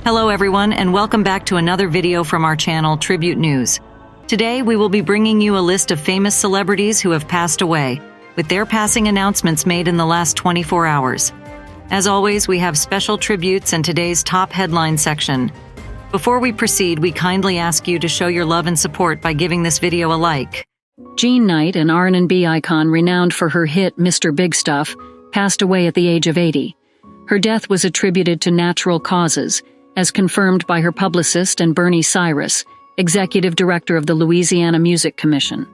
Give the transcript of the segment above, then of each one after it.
Hello everyone, and welcome back to another video from our channel, Tribute News. Today we will be bringing you a list of famous celebrities who have passed away, with their passing announcements made in the last 24 hours. As always, we have special tributes and today's top headline section. Before we proceed, we kindly ask you to show your love and support by giving this video a like. Jean Knight, an R&B icon renowned for her hit Mr. Big Stuff, passed away at the age of 80. Her death was attributed to natural causes, as confirmed by her publicist and Bernie Cyrus, executive director of the Louisiana Music Commission.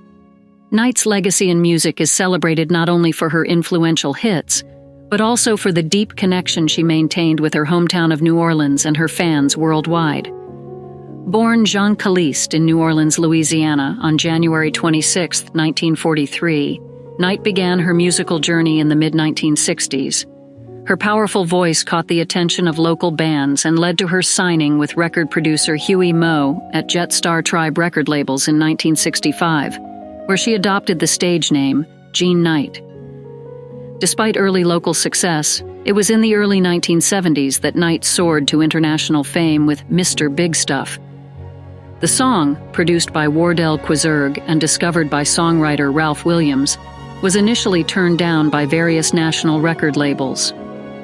Knight's legacy in music is celebrated not only for her influential hits, but also for the deep connection she maintained with her hometown of New Orleans and her fans worldwide. Born Jean Caliste in New Orleans, Louisiana, on January 26, 1943, Knight began her musical journey in the mid-1960s. Her powerful voice caught the attention of local bands and led to her signing with record producer Huey Moe at Jetstar Tribe record labels in 1965, where she adopted the stage name Jean Knight. Despite early local success, it was in the early 1970s that Knight soared to international fame with Mr. Big Stuff. The song, produced by Wardell Quizerg and discovered by songwriter Ralph Williams, was initially turned down by various national record labels.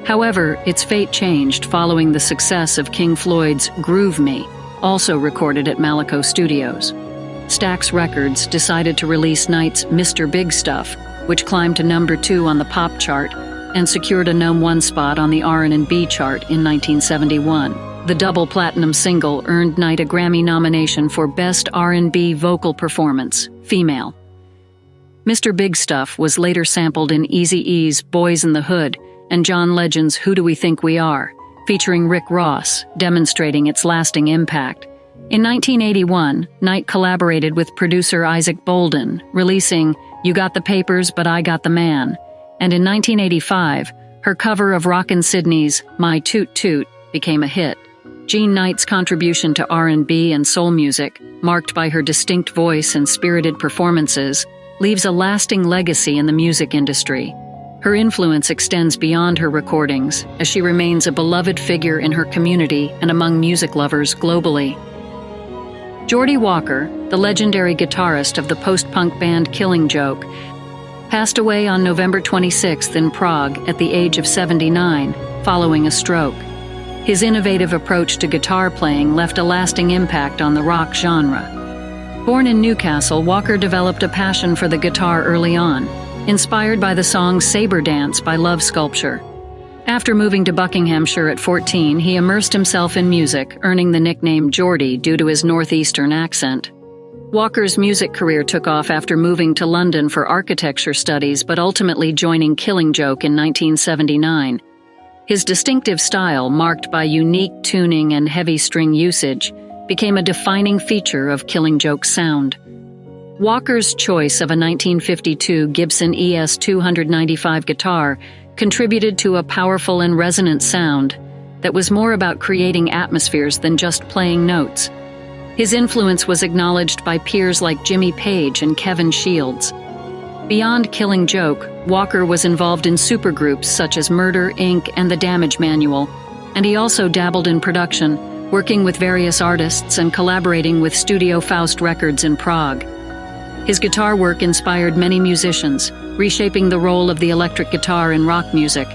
However, its fate changed following the success of King Floyd's Groove Me, also recorded at Malaco Studios. Stax Records decided to release Knight's Mr. Big Stuff, which climbed to number 2 on the pop chart and secured a #1 spot on the R&B chart in 1971. The double platinum single earned Knight a Grammy nomination for Best R&B Vocal Performance, Female. Mr. Big Stuff was later sampled in Eazy-E's Boys in the Hood and John Legend's Who Do We Think We Are, featuring Rick Ross, demonstrating its lasting impact. In 1981, Knight collaborated with producer Isaac Bolden, releasing You Got the Papers But I Got the Man, and in 1985, her cover of Rockin' Sydney's My Toot Toot became a hit. Jean Knight's contribution to R&B and soul music, marked by her distinct voice and spirited performances, leaves a lasting legacy in the music industry. Her influence extends beyond her recordings, as she remains a beloved figure in her community and among music lovers globally. Geordie Walker, the legendary guitarist of the post-punk band Killing Joke, passed away on November 26 in Prague at the age of 79, following a stroke. His innovative approach to guitar playing left a lasting impact on the rock genre. Born in Newcastle, Walker developed a passion for the guitar early on, inspired by the song Sabre Dance by Love Sculpture. After moving to Buckinghamshire at 14, he immersed himself in music, earning the nickname Geordie due to his northeastern accent. Walker's music career took off after moving to London for architecture studies, but ultimately joining Killing Joke in 1979. His distinctive style, marked by unique tuning and heavy string usage, became a defining feature of Killing Joke's sound. Walker's choice of a 1952 Gibson ES 295 guitar contributed to a powerful and resonant sound that was more about creating atmospheres than just playing notes. His influence was acknowledged by peers like Jimmy Page and Kevin Shields. Beyond Killing Joke, Walker was involved in supergroups such as Murder, Inc. and The Damage Manual, and he also dabbled in production, working with various artists and collaborating with Studio Faust Records in Prague. His guitar work inspired many musicians, reshaping the role of the electric guitar in rock music.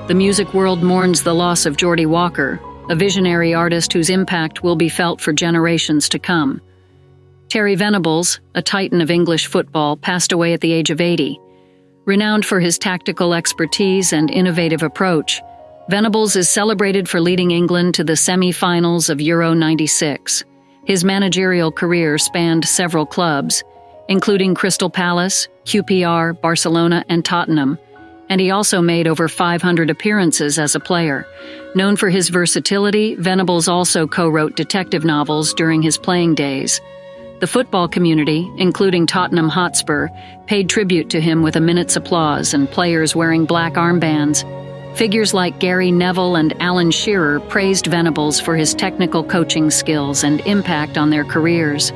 The music world mourns the loss of Geordie Walker, a visionary artist whose impact will be felt for generations to come. Terry Venables, a titan of English football, passed away at the age of 80. Renowned for his tactical expertise and innovative approach, Venables is celebrated for leading England to the semi-finals of Euro '96. His managerial career spanned several clubs, including Crystal Palace, QPR, Barcelona, and Tottenham, and he also made over 500 appearances as a player. Known for his versatility, Venables also co-wrote detective novels during his playing days. The football community, including Tottenham Hotspur, paid tribute to him with a minute's applause and players wearing black armbands. Figures like Gary Neville and Alan Shearer praised Venables for his technical coaching skills and impact on their careers.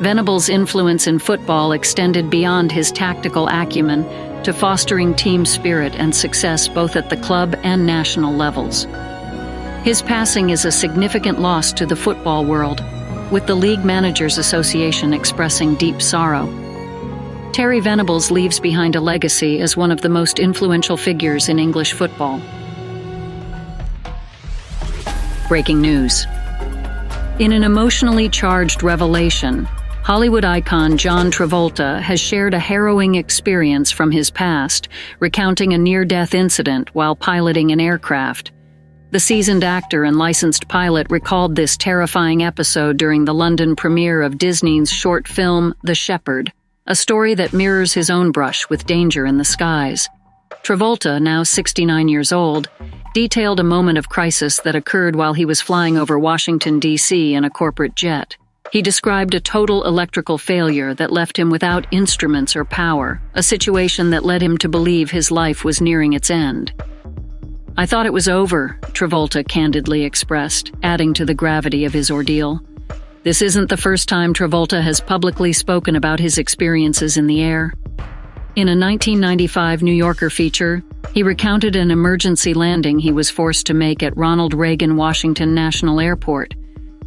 Venables' influence in football extended beyond his tactical acumen to fostering team spirit and success both at the club and national levels. His passing is a significant loss to the football world, with the League Managers Association expressing deep sorrow. Terry Venables leaves behind a legacy as one of the most influential figures in English football. Breaking news. In an emotionally charged revelation, Hollywood icon John Travolta has shared a harrowing experience from his past, recounting a near-death incident while piloting an aircraft. The seasoned actor and licensed pilot recalled this terrifying episode during the London premiere of Disney's short film The Shepherd, a story that mirrors his own brush with danger in the skies. Travolta, now 69 years old, detailed a moment of crisis that occurred while he was flying over Washington, D.C. in a corporate jet. He described a total electrical failure that left him without instruments or power, a situation that led him to believe his life was nearing its end. "I thought it was over," Travolta candidly expressed, adding to the gravity of his ordeal. This isn't the first time Travolta has publicly spoken about his experiences in the air. In a 1995 New Yorker feature, he recounted an emergency landing he was forced to make at Ronald Reagan Washington National Airport.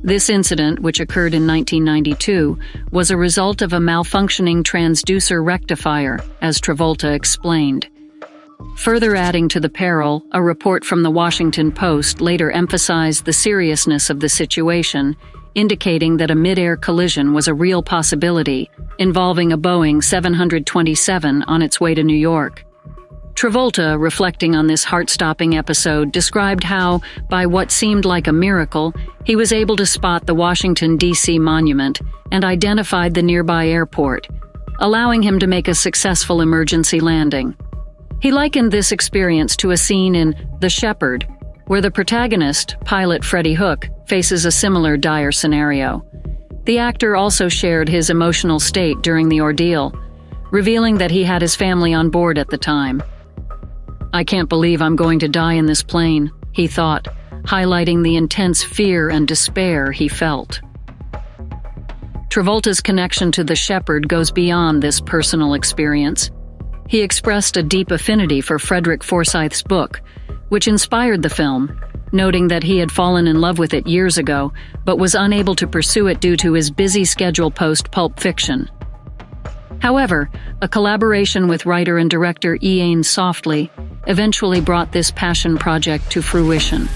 This incident, which occurred in 1992, was a result of a malfunctioning transducer rectifier, as Travolta explained. Further adding to the peril, a report from the Washington Post later emphasized the seriousness of the situation, indicating that a mid-air collision was a real possibility, involving a Boeing 727 on its way to New York. Travolta, reflecting on this heart-stopping episode, described how, by what seemed like a miracle, he was able to spot the Washington, D.C. monument and identified the nearby airport, allowing him to make a successful emergency landing. He likened this experience to a scene in The Shepherd, where the protagonist, pilot Freddie Hook, faces a similar dire scenario. The actor also shared his emotional state during the ordeal, revealing that he had his family on board at the time. "I can't believe I'm going to die in this plane," he thought, highlighting the intense fear and despair he felt. Travolta's connection to The Shepherd goes beyond this personal experience. He expressed a deep affinity for Frederick Forsyth's book, which inspired the film, noting that he had fallen in love with it years ago, but was unable to pursue it due to his busy schedule post-Pulp Fiction. However, a collaboration with writer and director Ian Softly eventually brought this passion project to fruition.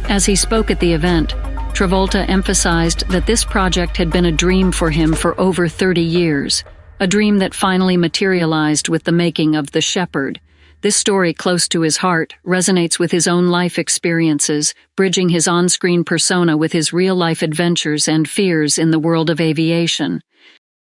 As he spoke at the event, Travolta emphasized that this project had been a dream for him for over 30 years, a dream that finally materialized with the making of The Shepherd. This story, close to his heart, resonates with his own life experiences, bridging his on-screen persona with his real-life adventures and fears in the world of aviation.